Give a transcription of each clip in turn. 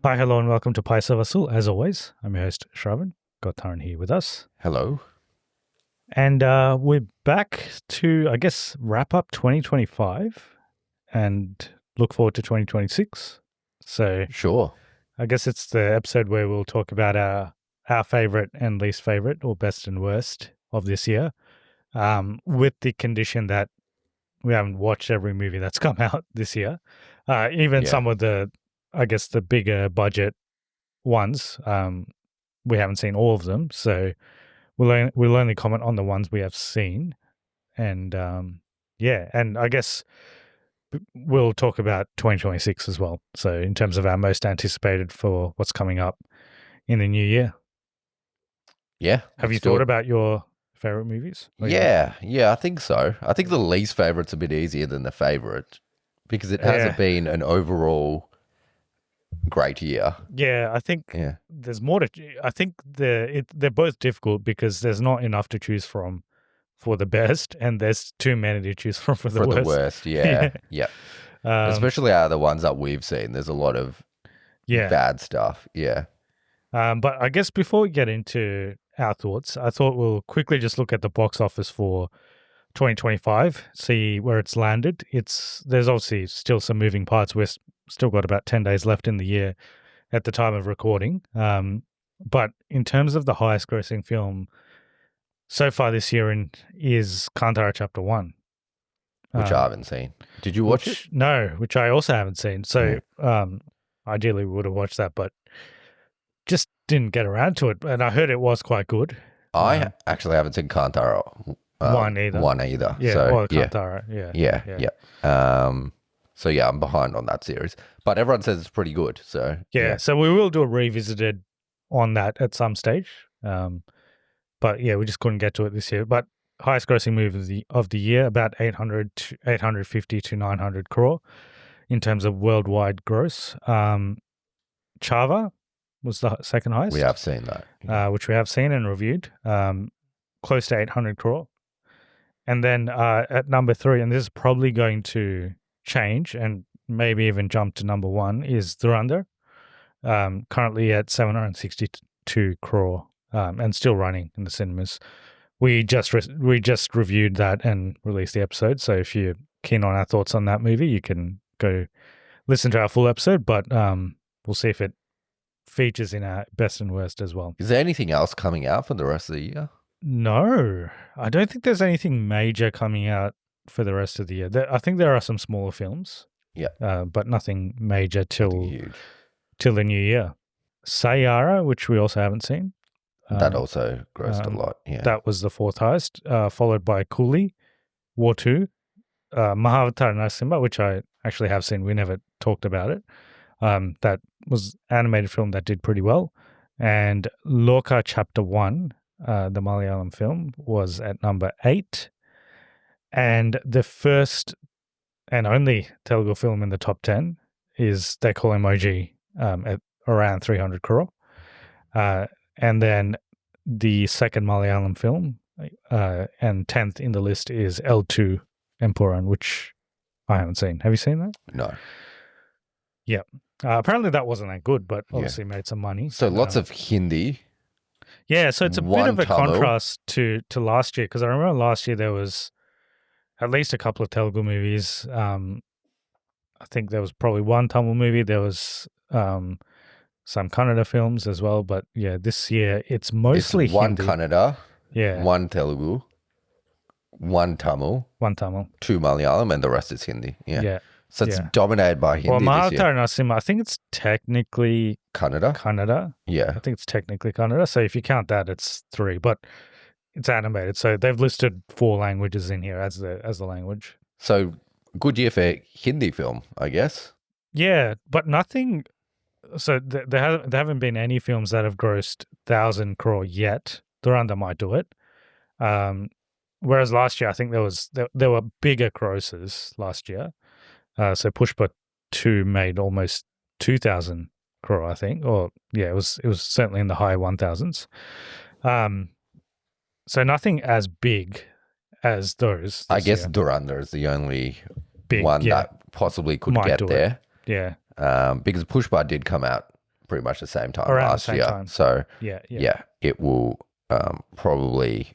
Hi, hello, and welcome to Paisa Vasool. As always, I'm your host, Sravan. Got Tarun here with us. Hello. And we're back to, I guess, wrap up 2025 and look forward to 2026. So Sure. I guess it's the episode where we'll talk about our favorite and least favorite, or best and worst of this year, with the condition that we haven't watched every movie that's come out this year. Even Yeah. some of the, I guess, the bigger budget ones. We haven't seen all of them, so we'll only comment on the ones we have seen, and and I guess we'll talk about 2026 as well. So in terms of our most anticipated for what's coming up in the new year, Yeah. have you let's do thought it. about your favorite movies? Yeah, I think so. I think the least favorite's a bit easier than the favorite because it hasn't been an overall great year. Yeah, I think Yeah. there's more to. I think they're both difficult because there's not enough to choose from for the best, and there's too many to choose from for the For the worst. worst, yeah. Yeah. Especially out of the ones that we've seen, there's a lot of bad stuff. Yeah. But I guess before we get into our thoughts, I thought we'll quickly just look at the box office for 2025, see where it's landed. There's obviously still some moving parts. We've still got about 10 days left in the year at the time of recording. But in terms of the highest grossing film so far this year is Kantara Chapter 1. Which I haven't seen. Did you watch it? No, which I also haven't seen. So ideally we would have watched that, but just didn't get around to it. And I heard it was quite good. I actually haven't seen Kantara one either. Yeah, so, or Kantara. Yeah. So yeah, I'm behind on that series, but everyone says it's pretty good. So so we will do a revisited on that at some stage. But yeah, we just couldn't get to it this year. But highest grossing movie of the year, about 850 to 900 crore in terms of worldwide gross. Chava was the second highest. We have seen that, which we have seen and reviewed. Close to 800 crore. And then at number 3, and this is probably going to change and maybe even jump to number 1, is Dhurandhar, currently at 762 crore and still running in the cinemas. We just reviewed that and released the episode, so if you're keen on our thoughts on that movie, you can go listen to our full episode, but we'll see if it features in our best and worst as well. Is there anything else coming out for the rest of the year? No, I don't think there's anything major coming out for the rest of the year. I think there are some smaller films. Yeah. But nothing major till the new year. Sayara, which we also haven't seen. That also grossed a lot. Yeah. That was the 4th highest, followed by Coolie, War 2, Mahavatar Narasimha, which I actually have seen. We never talked about it. That was an animated film that did pretty well. And Lokah Chapter 1, the Malayalam film, was at number 8. And the first and only Telugu film in the top 10 is They Call Emoji at around 300 crore. And then the second Malayalam film and 10th in the list is L2 Empuran, which I haven't seen. Have you seen that? No. Yeah. Apparently that wasn't that good, but obviously made some money. So lots of Hindi. Yeah, so it's a bit of a contrast to last year, because I remember last year there was at least a couple of Telugu movies. I think there was probably one Tamil movie. There was some Kannada films as well. But yeah, this year it's mostly one Hindi. Kannada, yeah, one Telugu, one Tamil, 2 Malayalam, and the rest is Hindi. Yeah. So it's dominated by Hindi. Well, Mahavatar Narasimha, I think it's technically Kannada. Yeah. I think it's technically Kannada. So if you count that, it's 3. But it's animated, so they've listed 4 languages in here as the language. So good year for Hindi film, I guess. Yeah, but nothing. So there haven't been any films that have grossed 1,000 crore yet. Dhurandhar might do it. Whereas last year, I think there were bigger grosses last year. So Pushpa 2 made almost 2,000 crore, I think. Or yeah, it was certainly in the high 1,000s. So nothing as big as those. I guess Dhurandhar is the only big one that possibly could get there. Yeah. Because Pushpa did come out pretty much the same time Around the last same year. time. So Yeah. it will probably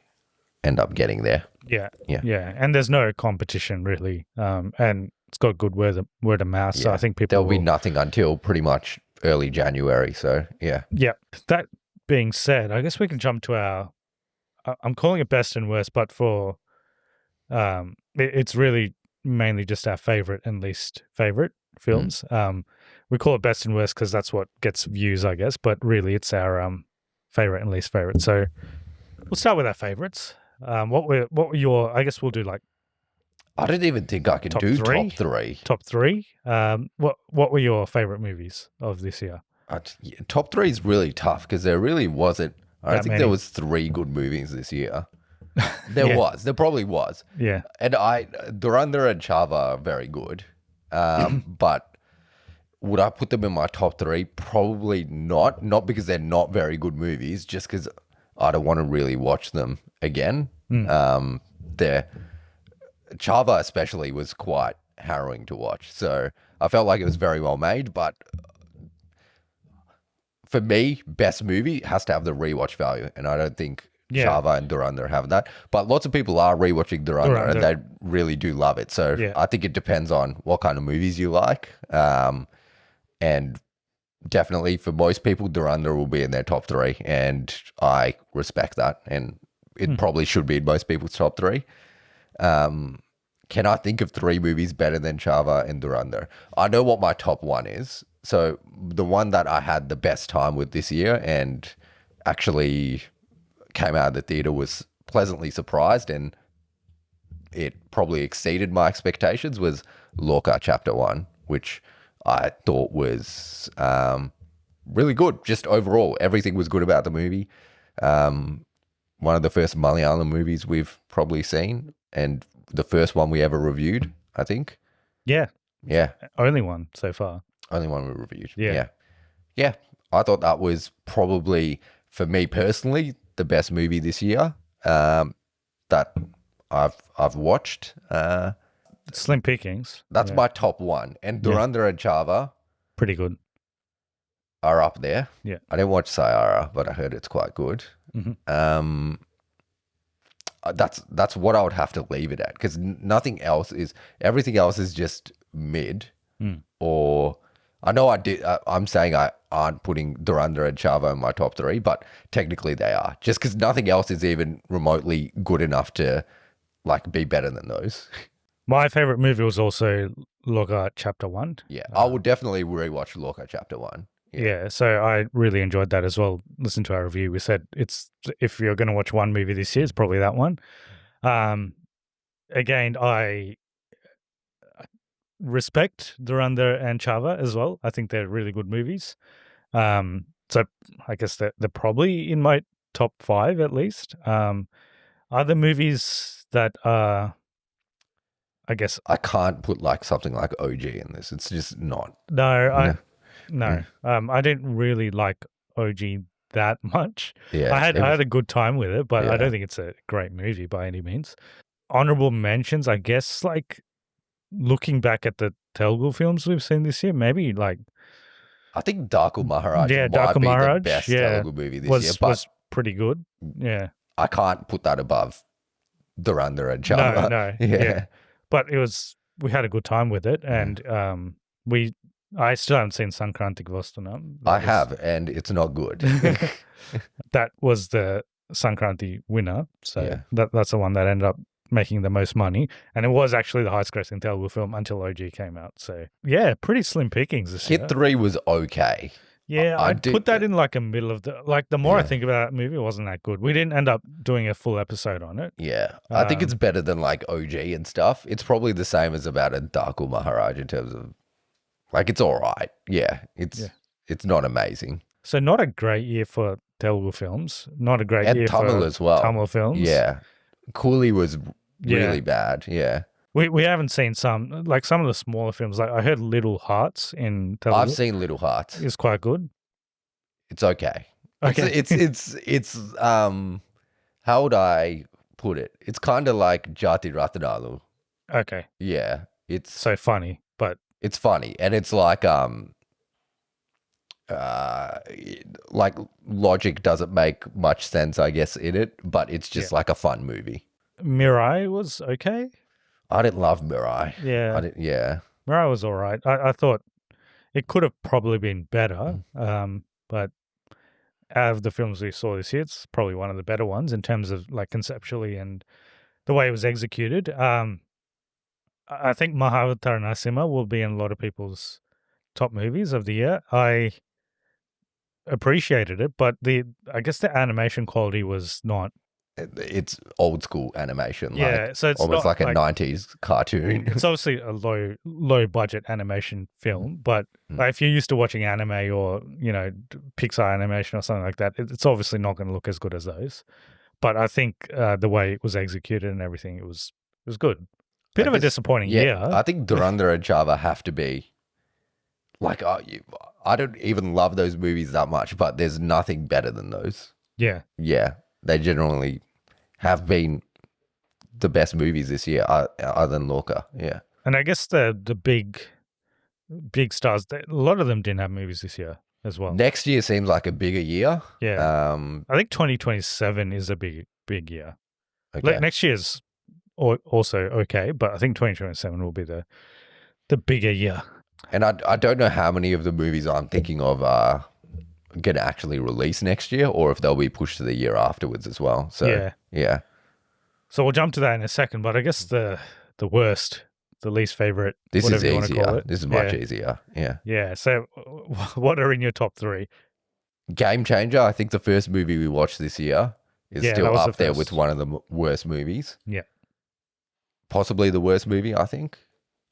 end up getting there. Yeah. Yeah. And there's no competition really. And it's got good word of mouth. So I think people there'll be nothing until pretty much early January. So yeah. That being said, I guess we can jump to our. I'm calling it best and worst, but for it's really mainly just our favorite and least favorite films. We call it best and worst because that's what gets views, I guess. But really, it's our favorite and least favorite. So we'll start with our favorites. What were your? I guess we'll do like. I don't even think I can top do three? top three. Top three. What were your favorite movies of this year? Top three is really tough because there really wasn't. I don't think there was 3 good movies this year. There probably was. Yeah. And Dhurandhar and Chava are very good. But would I put them in my top 3? Probably not. Not because they're not very good movies, just because I don't want to really watch them again. Chava especially was quite harrowing to watch. So I felt like it was very well made, but for me, best movie has to have the rewatch value, and I don't think Chava and Dhurandhar have that. But lots of people are rewatching Dhurandhar, and they really do love it. So I think it depends on what kind of movies you like. And definitely for most people, Dhurandhar will be in their top 3, and I respect that. And it probably should be in most people's top 3. Can I think of 3 movies better than Chava and Dhurandhar? I know what my top 1 is. So the one that I had the best time with this year and actually came out of the theater was pleasantly surprised, and it probably exceeded my expectations, was Lokah Chapter 1, which I thought was really good. Just overall, everything was good about the movie. One of the first Malayalam movies we've probably seen, and the first one we ever reviewed, I think. Yeah. Only one so far. Only one we reviewed. Yeah. I thought that was probably, for me personally, the best movie this year that I've watched. Slim pickings. That's my top 1. And Dhurandhar and Chava, pretty good, are up there. Yeah. I didn't watch Sayara, but I heard it's quite good. That's what I would have to leave it at, because everything else is just mid. Or I know I'm saying I aren't putting Dhurandhar and Chava in my top 3, but technically they are, just because nothing else is even remotely good enough to like be better than those. My favorite movie was also Lokah Chapter 1. Yeah, I would definitely rewatch Lokah Chapter 1. Yeah, so I really enjoyed that as well. Listen to our review. We said if you're going to watch one movie this year, it's probably that one. Again, I respect Dhurandhar and Chava as well. I think they're really good movies. So I guess they're probably in my top 5 at least. Other movies that are, I guess I can't put like something like OG in this. It's just not. No. I didn't really like OG that much. Yeah, I had a good time with it, but I don't think it's a great movie by any means. Honorable mentions, I guess, like looking back at the Telugu films we've seen this year, maybe like I think Darko Maharaj might Darko be Maharaj, the best Telugu movie this year, but was pretty good. Yeah, I can't put that above Dhurandhar and Chava. No, yeah. But we had a good time with it, and I still haven't seen Sankranti Vostanam. I have, and it's not good. That was the Sankranti winner, so that's the one that ended up making the most money, and it was actually the highest grossing Telugu film until OG came out. So yeah, pretty slim pickings this year. Hit 3 was okay. Yeah, I'd put that in like a middle of the more I think about that movie, it wasn't that good. We didn't end up doing a full episode on it. Yeah, I think it's better than like OG and stuff. It's probably the same as about a Darko Maharaj in terms of like, it's all right. Yeah, it's not amazing. So not a great year for Telugu films. Not a great year Tamil for as well. Tamil films. Yeah, Cooley was really bad. Yeah. We haven't seen some of the smaller films. Like I heard Little Hearts in Telugu. I've seen Little Hearts. It's quite good. It's okay. Okay. It's how would I put it? It's kind of like Jati Ratanalu. Okay. Yeah. It's so funny, but it's funny, and it's like like logic doesn't make much sense, I guess, in it, but it's just like a fun movie. Mirai was okay. I didn't love Mirai. Yeah. Yeah. Mirai was all right. I thought it could have probably been better, but out of the films we saw this year, it's probably one of the better ones in terms of like conceptually and the way it was executed. I think Mahavataar Narasimha will be in a lot of people's top movies of the year. I appreciated it, but I guess the animation quality was not. It's old school animation, so it's almost not like a 90s cartoon. It's obviously a low budget animation film, but if you're used to watching anime or Pixar animation or something like that, it's obviously not going to look as good as those. But I think the way it was executed and everything, it was good. Bit of a disappointing year. I think Dhurandhar and Java have to be like, I don't even love those movies that much, but there's nothing better than those. Yeah. Yeah. They generally have been the best movies this year, other than Lokah. Yeah. And I guess the big stars, a lot of them didn't have movies this year as well. Next year seems like a bigger year. Yeah. I think 2027 is a big year. Okay. Next year's also okay, but I think 2027 will be the bigger year. And I don't know how many of the movies I'm thinking of are going to actually release next year, or if they'll be pushed to the year afterwards as well. So yeah. So we'll jump to that in a second, but I guess the worst, the least favorite. This is easier. This is much easier. Yeah. Yeah. So what are in your top 3? Game Changer. I think the first movie we watched this year is still up there with one of the worst movies. Yeah. Possibly the worst movie, I think.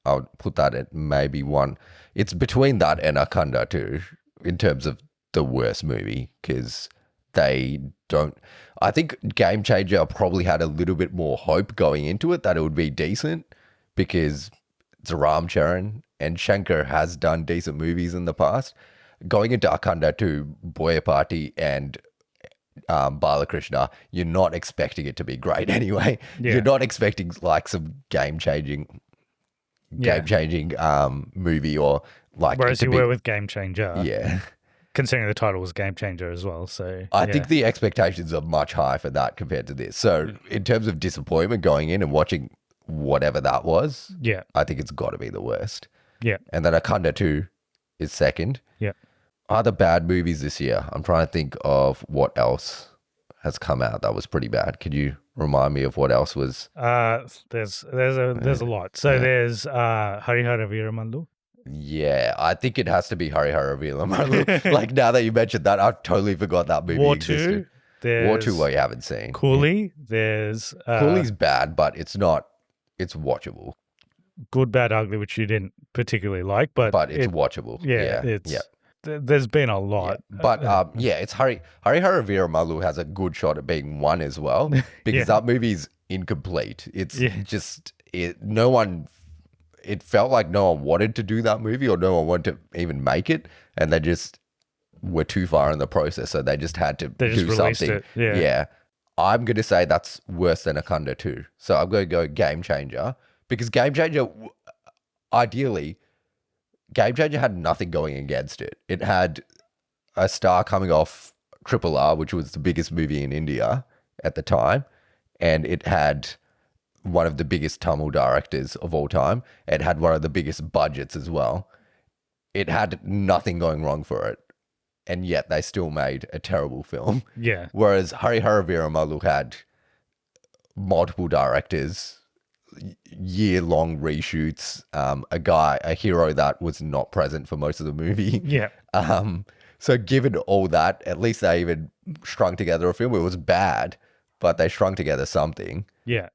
I would put that at maybe one. It's between that and Akhanda too, in terms of the worst movie, because they don't. I think Game Changer probably had a little bit more hope going into it that it would be decent, because it's Ram Charan and Shankar has done decent movies in the past. Going into Akhanda 2, Boya Party and Balakrishna, you're not expecting it to be great anyway. Yeah. You're not expecting like some game-changing movie, or like. Whereas you were with Game Changer. Yeah. Considering the title was Game Changer as well. So I think the expectations are much higher for that compared to this. So in terms of disappointment going in and watching whatever that was, I think it's got to be the worst. Yeah. And then Akhanda 2 is second. Yeah. Other bad movies this year, I'm trying to think of what else has come out that was pretty bad. Could you remind me of what else was? There's a lot. So there's Hara Veera Mallu. Yeah, I think it has to be Hara Veera Mallu. Like, now that you mentioned that, I've totally forgot that movie existed. War 2, what you haven't seen. Coolie. There's Coolie's bad, but it's watchable. Good, Bad, Ugly, which you didn't particularly like, but it's watchable. There's been a lot. Yeah. But it's Hara Veera Mallu has a good shot at being one as well, because that movie's incomplete. It's just no one. It felt like no one wanted to do that movie, or no one wanted to even make it, and they just were too far in the process, so they just had to do something. It. Yeah. I'm going to say that's worse than Akhanda 2. So I'm going to go Game Changer, because Game Changer, ideally, Game Changer had nothing going against it. It had a star coming off Triple R, which was the biggest movie in India at the time, and it had one of the biggest Tamil directors of all time. It had one of the biggest budgets as well. It had nothing going wrong for it, and yet they still made a terrible film. Yeah. Whereas Hara Veera Mallu had multiple directors, year-long reshoots, a hero that was not present for most of the movie. Yeah. So given all that, at least they even strung together a film. It was bad, but they strung together something. Yeah.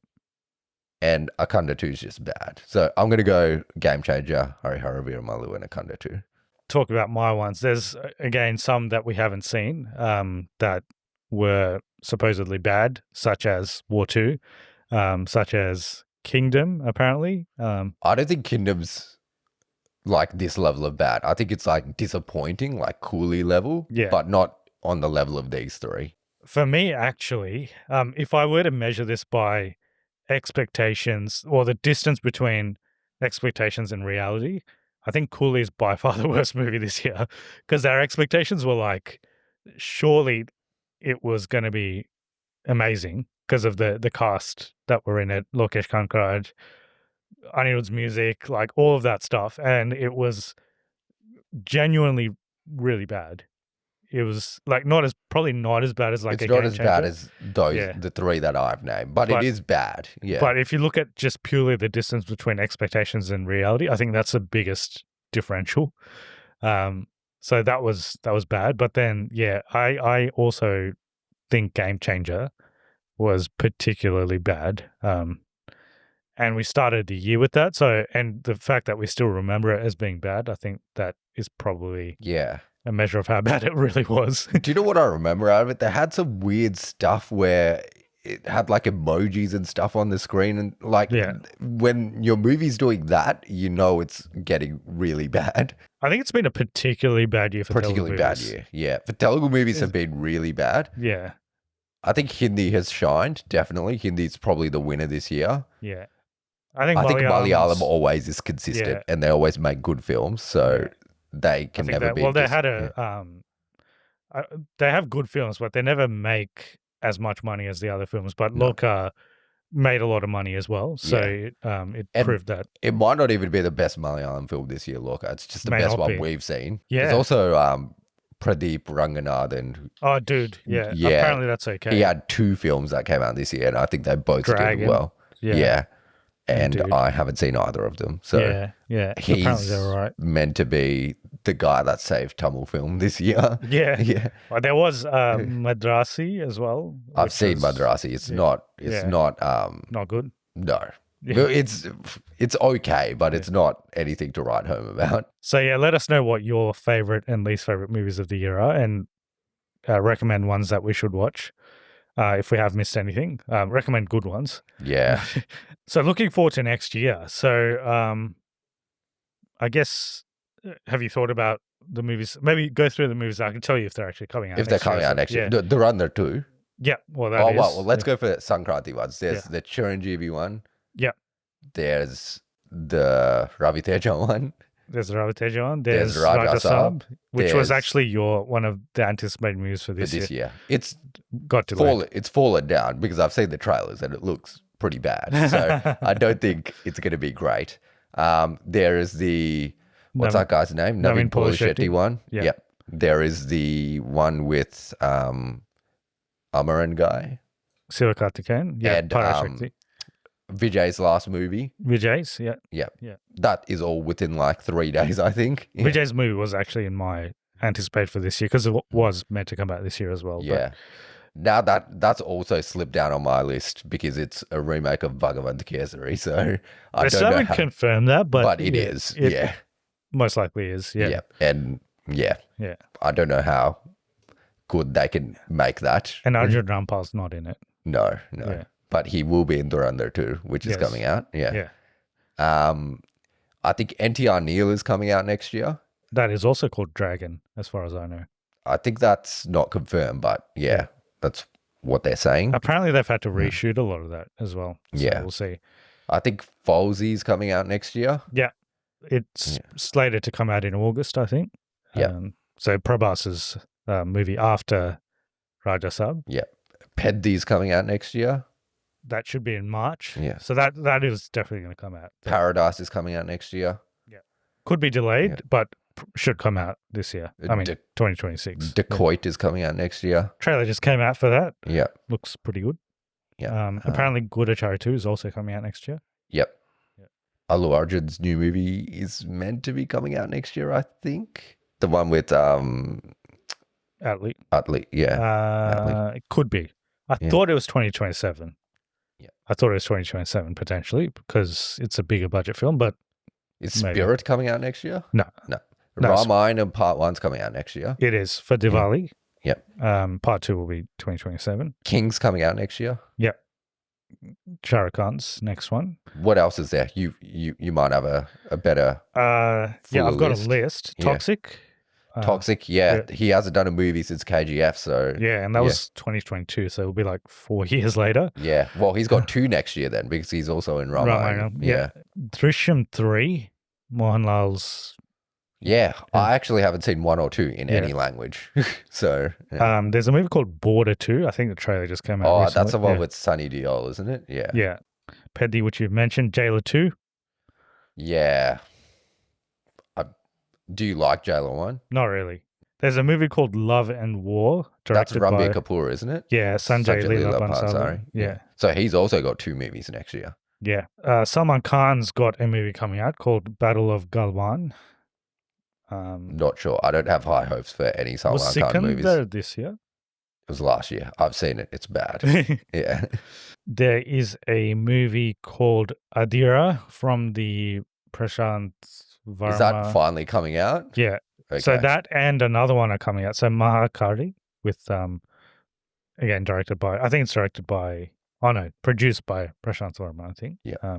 And Akhanda 2 is just bad. So I'm going to go Game Changer, Hara Veera Mallu, and Akhanda 2. Talk about my ones. There's, again, some that we haven't seen that were supposedly bad, such as War 2, such as Kingdom, apparently. I don't think Kingdom's like this level of bad. I think it's like disappointing, like Coolie level, but not on the level of these 3. For me, actually, if I were to measure this by expectations, or the distance between expectations and reality, I think Coolie is by far the worst movie this year because our expectations were like, surely it was going to be amazing because of the cast that were in it, Lokesh Kankaraj, Anirudh's music, like all of that stuff, and it was genuinely really bad. It was like probably not as bad as like it's not as bad as the three that I've named, but it is bad. Yeah. But if you look at just purely the distance between expectations and reality, I think that's the biggest differential. So that was bad. But then I also think Game Changer was particularly bad. And we started the year with that. So, and the fact that we still remember it as being bad, I think that is probably a measure of how bad it really was. Do you know what I remember out of it? They had some weird stuff where it had like emojis and stuff on the screen. And like when your movie's doing that, you know it's getting really bad. I think it's been a particularly bad year for Telugu movies. Bad year, yeah. For Telugu movies have been really bad. Yeah. I think Hindi has shined, definitely. Hindi's probably the winner this year. Yeah. I think Malayalam always is consistent and they always make good films, so they can never be. Well, they had they have good films, but they never make as much money as the other films. But Lokah made a lot of money as well, so it proved that. It might not even be the best Malayalam film this year, Lokah. It's just the best one we've seen. Yeah. There's also Pradeep Ranganathan. Oh, dude. Yeah. Apparently that's okay. He had 2 films that came out this year, and I think they both did well. Yeah. And I haven't seen either of them. So he's apparently they're right. Meant to be the guy that saved Tamil film this year. Yeah. Well, there was Madrasi as well. I've seen Madrasi. It's not not good. No. Yeah. It's okay, but it's not anything to write home about. So let us know what your favorite and least favorite movies of the year are, and recommend ones that we should watch. If we have missed anything, recommend good ones. Yeah. So looking forward to next year. So I guess, have you thought about the movies? Maybe go through the movies. I can tell you if they're actually coming out. If they're coming out next year. Dhurandhar 2. Yeah. Well, that is. Well, let's go for the Sankranti ones. There's the Chiranjeevi one. Yeah. There's the Ravi Teja one. There's Ravi Teja one. There's Raja Saab, which was actually one of the anticipated movies for this year. It's got delayed. It's fallen down because I've seen the trailers and it looks pretty bad. So I don't think it's going to be great. There is the that guy's name? Naveen Polishetty one. Yeah. Yep. There is the one with Amaran guy. Sivakarthikeyan. Yeah. And Vijay's last movie. Vijay's, yeah. That is all within like 3 days, I think. Yeah. Vijay's movie was actually in my anticipated for this year because it was meant to come out this year as well. Yeah. Now that's also slipped down on my list because it's a remake of Bhagavan Kesari. So I don't know how to confirm that, but it is. It most likely is. Yeah. And I don't know how good they can make that. And Arjun Rampal's not in it. No. Yeah. But he will be in Dhurandhar 2, which is coming out. Yeah. I think NTR Neil is coming out next year. That is also called Dragon, as far as I know. I think that's not confirmed, but that's what they're saying. Apparently they've had to reshoot a lot of that as well. So we'll see. I think Falsey's coming out next year. Yeah. It's slated to come out in August, I think. Yeah. So Prabhas's movie after Raja Saab. Yeah. Peddi's coming out next year. That should be in March. Yeah. So that is definitely going to come out. Paradise is coming out next year. Yeah. Could be delayed, but should come out this year. 2026. Dacoit is coming out next year. Trailer just came out for that. Yeah. Looks pretty good. Yeah. Apparently Gudachari 2 is also coming out next year. Yep. Allu Arjun's new movie is meant to be coming out next year, I think. The one with Atlee. Yeah. It could be. I thought it was 2027. Yeah. I thought it was 2027 potentially because it's a bigger budget film, but is Spirit coming out next year? No. Ramayana Part 1's coming out next year. It is for Diwali. Yep. Part 2 will be 2027. King's coming out next year. Yep. Shah Rukh Khan's next one. What else is there? You might have a better I've got a list. Toxic. Toxic, he hasn't done a movie since KGF, so and that was 2022, so it'll be like 4 years later. Yeah, well, he's got 2 next year then because he's also in Ramayana. Yeah. Drishyam 3, Mohanlal's Yeah, I actually haven't seen 1 or 2 in any language. So, there's a movie called Border 2. I think the trailer just came out recently. That's the one with Sunny Deol, isn't it? Yeah. Yeah. Peddy, which you've mentioned, Jailer 2. Yeah. Do you like Jailer 1? Not really. There's a movie called Love and War, directed That's Ranbir Kapoor, isn't it? Yeah, Sanjay Leela Bhansali. Yeah. So he's also got 2 movies next year. Yeah. Salman Khan's got a movie coming out called Battle of Galwan. Not sure. I don't have high hopes for any Salman Khan movies. Was Sikandar this year? It was last year. I've seen it. It's bad. Yeah. There is a movie called Adira from the Prashant Varma. Is that finally coming out? Yeah. Okay. So that and another one are coming out. So Mahakari with, again, produced by Prashant Varma, I think. Yeah.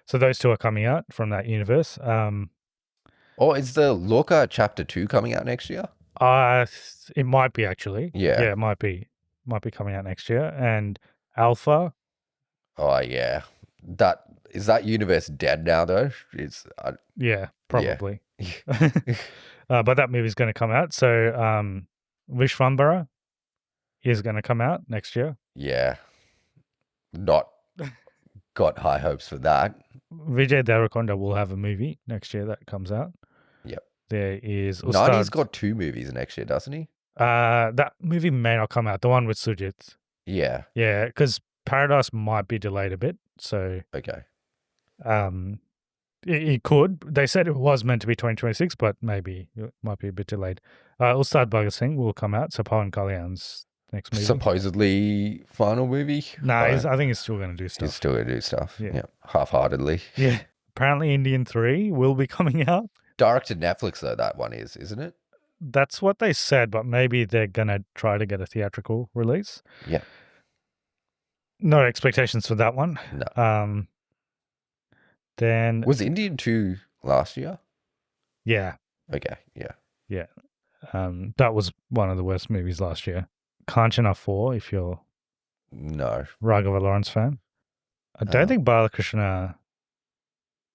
So those 2 are coming out from that universe. Is the Lokah Chapter 2 coming out next year? It might be actually. Yeah. Yeah, it might be coming out next year. And Alpha. Oh yeah. Is that universe dead now though? Yeah, probably. Yeah. But that movie's going to come out. So Vishwambara is going to come out next year. Yeah. Not got high hopes for that. Vijay Deverakonda will have a movie next year that comes out. Yep. There is Nani's got 2 movies next year, doesn't he? That movie may not come out. The one with Sujit. Yeah. Yeah, because Paradise might be delayed a bit. So okay. It could. They said it was meant to be 2026, but maybe it might be a bit delayed. Ustad Bhagat Singh will come out. So Pawan Kalyan's next movie. Supposedly final movie? Nah, I think he's still going to do stuff. He's still going to do stuff. Yeah. Half-heartedly. Yeah. Apparently Indian 3 will be coming out. Direct to Netflix, though, that one is, isn't it? That's what they said, but maybe they're going to try to get a theatrical release. Yeah. No expectations for that one. No. Then was Indian 2 last year? Yeah. Okay, yeah. Yeah. That was one of the worst movies last year. Kanchana 4, if you're Raghava Lawrence fan. I don't think Balakrishna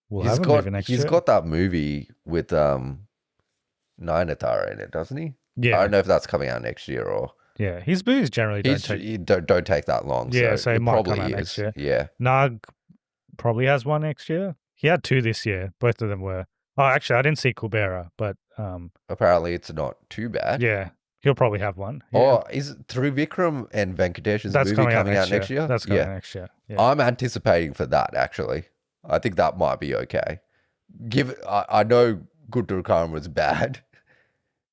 will have a movie next year. He's got that movie with Nayanthara in it, doesn't he? Yeah. I don't know if that's coming out next year or... Yeah, his movies generally don't take that long. Yeah, so it might come out next year. Yeah. Nag probably has one next year. He had 2 this year. Both of them were... Oh, actually, I didn't see Kubera, but... apparently it's not too bad. Yeah, he'll probably have one. Yeah. Oh, is Trivikram and Venkatesh's movie coming out next year? That's coming out next year. Yeah. I'm anticipating for that, actually. I think that might be okay. I know Gutturkaram was bad.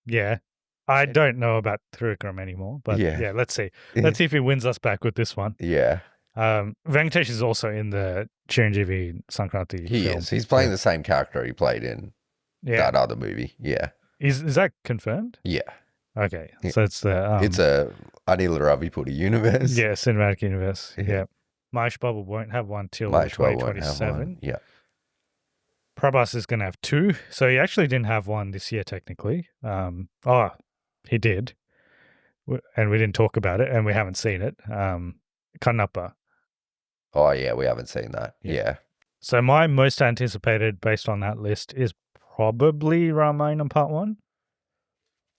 Yeah. I don't know about Trivikram anymore, but yeah, let's see. Let's see if he wins us back with this one. Yeah. Venkatesh is also in the Chiranjeevi Sankranti He film. is. He's playing the same character he played in that other movie. Yeah. Is that confirmed? Yeah. Okay. So it's the... it's a Anil Ravipudi universe. Yeah, cinematic universe. Yeah. Mahesh Babu won't have one till 2027. Yeah. Prabhas is going to have 2. So he actually didn't have one this year, technically. He did. And we didn't talk about it, and we haven't seen it. Kannappa. Oh, yeah, we haven't seen that. Yeah. So my most anticipated, based on that list, is probably Ramayana Part 1.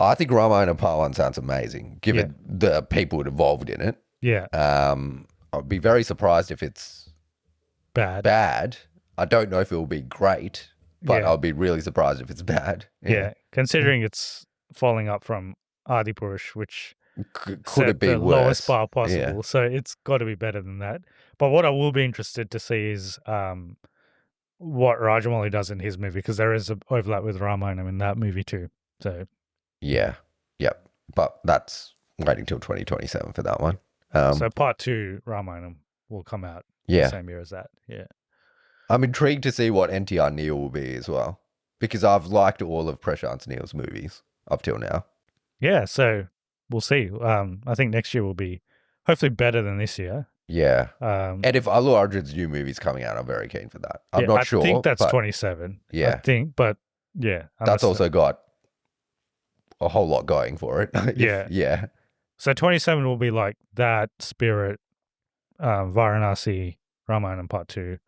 I think Ramayana Part 1 sounds amazing, given the people involved in it. Yeah. I'd be very surprised if it's bad. I don't know if it will be great, but I'll be really surprised if it's bad. Yeah. Considering it's falling up from Adipurush, which could it be the worse? Lowest bar possible. Yeah. So it's got to be better than that. But what I will be interested to see is what Rajamouli does in his movie, because there is an overlap with Ramayana in that movie too. So yeah. But that's waiting till 2027 for that one. So Part 2 Ramayana will come out the same year as that. Yeah. I'm intrigued to see what NTR Neil will be as well, because I've liked all of Prashant Neil's movies up till now. Yeah, so we'll see. I think next year will be hopefully better than this year. Yeah. And if Allu Arjun's new movie's coming out, I'm very keen for that. I'm not sure. I think that's 27. Yeah. I think, but yeah. That's also got a whole lot going for it. Yeah. So 27 will be like that, Spirit, Varanasi, Ramayana Part 2.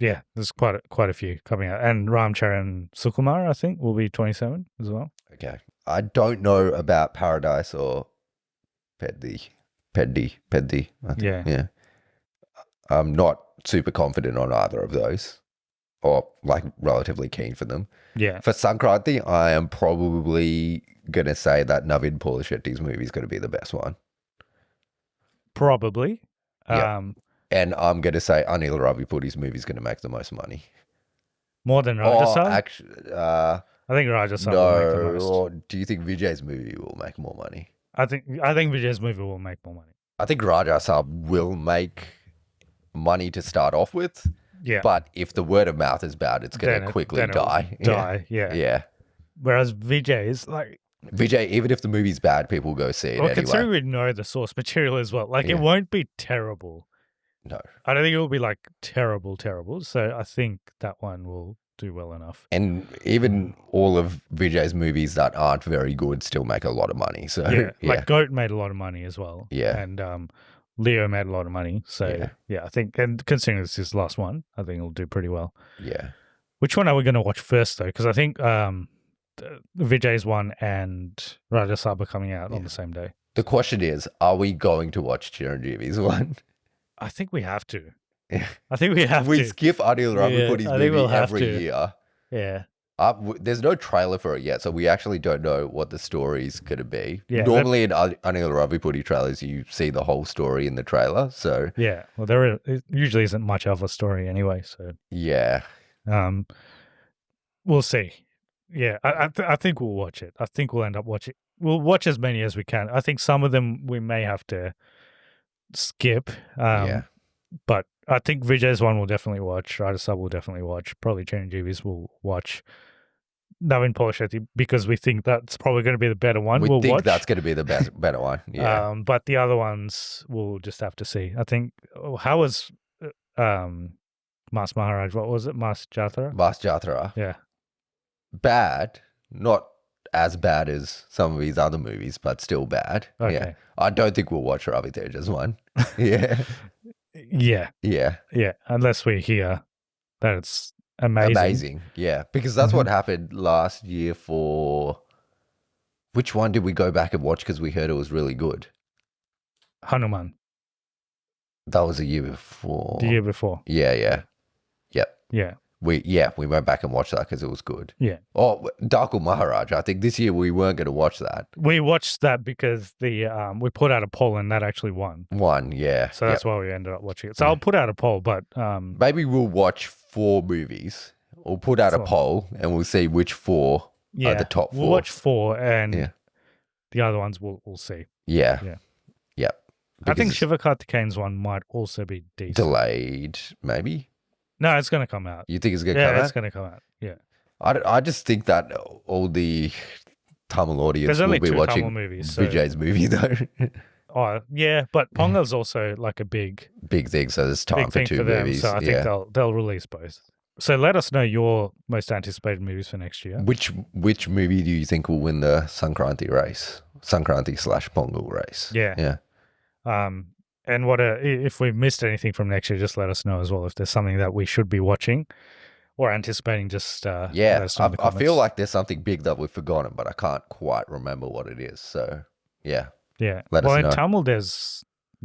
Yeah, there's quite a few coming out, and Ramcharan Sukumar, I think, will be 27 as well. Okay, I don't know about Paradise or Peddi. I think. Yeah. I'm not super confident on either of those, or like relatively keen for them. Yeah. For Sankranti, I am probably gonna say that Navin Polishetty's movie is gonna be the best one. Probably. Yeah. And I'm gonna say Anil Raviputti's movie is gonna make the most money. More than Rajasab? Actually, I think Rajasab will make the most. Or do you think Vijay's movie will make more money? I think Vijay's movie will make more money. I think Rajasab will make money to start off with. Yeah. But if the word of mouth is bad, it's going to quickly die. Yeah. Whereas Vijay's like... Vijay, even if the movie's bad, people will go see it anyway. Considering we know the source material as well, like it won't be terrible. No. I don't think it will be like terrible. So I think that one will do well enough. And even all of Vijay's movies that aren't very good still make a lot of money. So like Goat made a lot of money as well. Yeah. And Leo made a lot of money. So I think, and considering this is his last one, I think it'll do pretty well. Yeah. Which one are we going to watch first though? Because I think Vijay's one and Rajasab are coming out on the same day. The question is, are we going to watch Chiranjeevi's one? I think we have to. I think we have to. We skip Anil Raviputti's movie every year. Yeah. There's no trailer for it yet, so we actually don't know what the story's going to be. Yeah, normally in Anil Raviputty trailers, you see the whole story in the trailer. So yeah, well, there usually isn't much of a story anyway. So yeah, we'll see. Yeah, I think we'll watch it. I think we'll end up watching. We'll watch as many as we can. I think some of them we may have to skip. But I think Vijay's one we'll definitely watch. Rajasab will definitely watch. Probably Chiranjeevi's will watch. Navin Polishetty, because we think that's probably going to be the better one. We'll think watch. That's going to be the better one. Yeah. But the other ones we'll just have to see. I think how was Mas Maharaj? What was it? Mas Jatra? Mas Jatra. Yeah. Bad. Not as bad as some of his other movies, but still bad. Okay. Yeah. I don't think we'll watch Ravi Teja's one. Yeah. Yeah. Unless we hear that it's amazing. Yeah. Because that's what happened last year for... Which one did we go back and watch because we heard it was really good? Hanuman. That was the year before. The year before. Yeah. Yep. Yeah. We went back and watched that because it was good. Yeah. Oh, Darkul Maharaj. I think this year we weren't going to watch that. We watched that because we put out a poll and that actually won. Yeah. So that's why we ended up watching it. So I'll put out a poll, but maybe we'll watch 4 movies. We'll put out a poll and we'll see which 4 are the top 4. We'll watch 4 and the other ones we'll see. Yeah. I think Shiva Karthikeyan's one might also be decent. Delayed, maybe. No, it's going to come out. You think it's going to come out? Yeah, it's going to come out. Yeah. I just think that all the Tamil audience will be watching movies, Vijay's movie though. Oh, yeah, but Pongal's also like a big thing, so there's time for 2 movies. So I think they'll release both. So let us know your most anticipated movies for next year. Which movie do you think will win the Sankranti race? Sankranti/Pongal race. Yeah. And if we've missed anything from next year, just let us know as well. If there's something that we should be watching or anticipating, just let us know in the comments. I feel like there's something big that we've forgotten, but I can't quite remember what it is. So yeah. Let us know.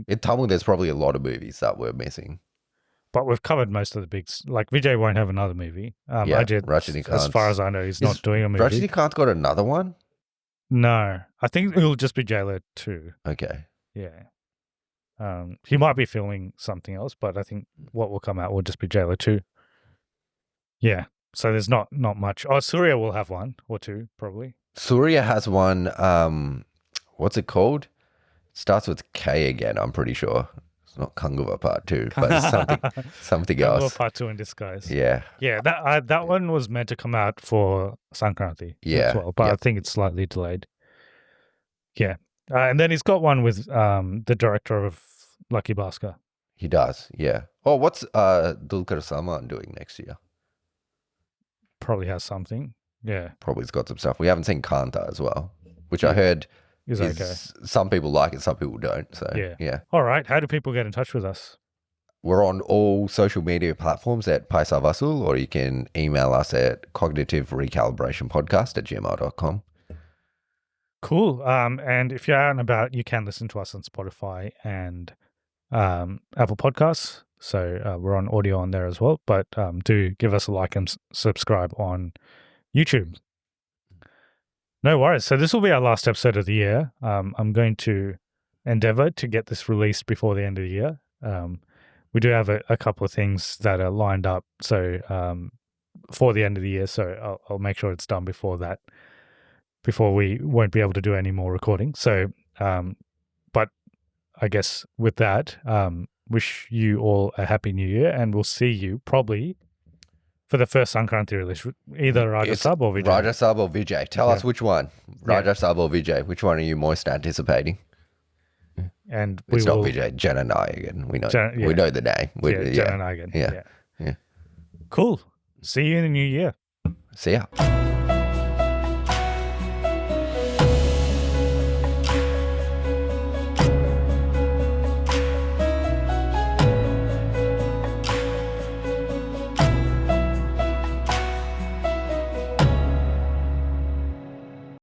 In Tamil, there's probably a lot of movies that we're missing. But we've covered most of the big. Like Vijay won't have another movie. As far as I know, he's not doing a movie. Rajinikanth got another one? No, I think it'll just be Jailer 2. Okay. Yeah. He might be filming something else, but I think what will come out will just be Jailer 2. Yeah. So there's not much. Oh, Surya will have 1 or 2, probably. Surya has one. What's it called? It starts with K again, I'm pretty sure. It's not Kanguva Part 2, but it's something else. Kanguva Part 2 in disguise. Yeah. Yeah, that one was meant to come out for Sankranti as well, but I think it's slightly delayed. Yeah. And then he's got one with the director of Lucky Bhaskar. He does, yeah. Oh, what's Dulquer Salmaan doing next year? Probably has something, yeah. Probably's got some stuff. We haven't seen Kanta as well, which I heard is okay. Some people like it, some people don't. So, yeah. All right. How do people get in touch with us? we're on all social media platforms at Paisa Vasool, or you can email us at cognitiverecalibrationpodcast@gmail.com. Cool. And if you're out and about, you can listen to us on Spotify and Apple Podcasts. So we're on audio on there as well. But do give us a like and subscribe on YouTube. No worries. So this will be our last episode of the year. I'm going to endeavor to get this released before the end of the year. We do have a couple of things that are lined up for the end of the year. So I'll make sure it's done before that, before we won't be able to do any more recording. So, but I guess with that, wish you all a happy new year, and we'll see you probably for the first Sankranti release, either Rajasab or Vijay. Rajasab or Vijay. Tell us which one. Rajasab or Vijay. Which one are you most anticipating? And it's not Vijay. Jananayagan. We know. We know the name. Jananayagan. Yeah. Cool. See you in the new year. See ya.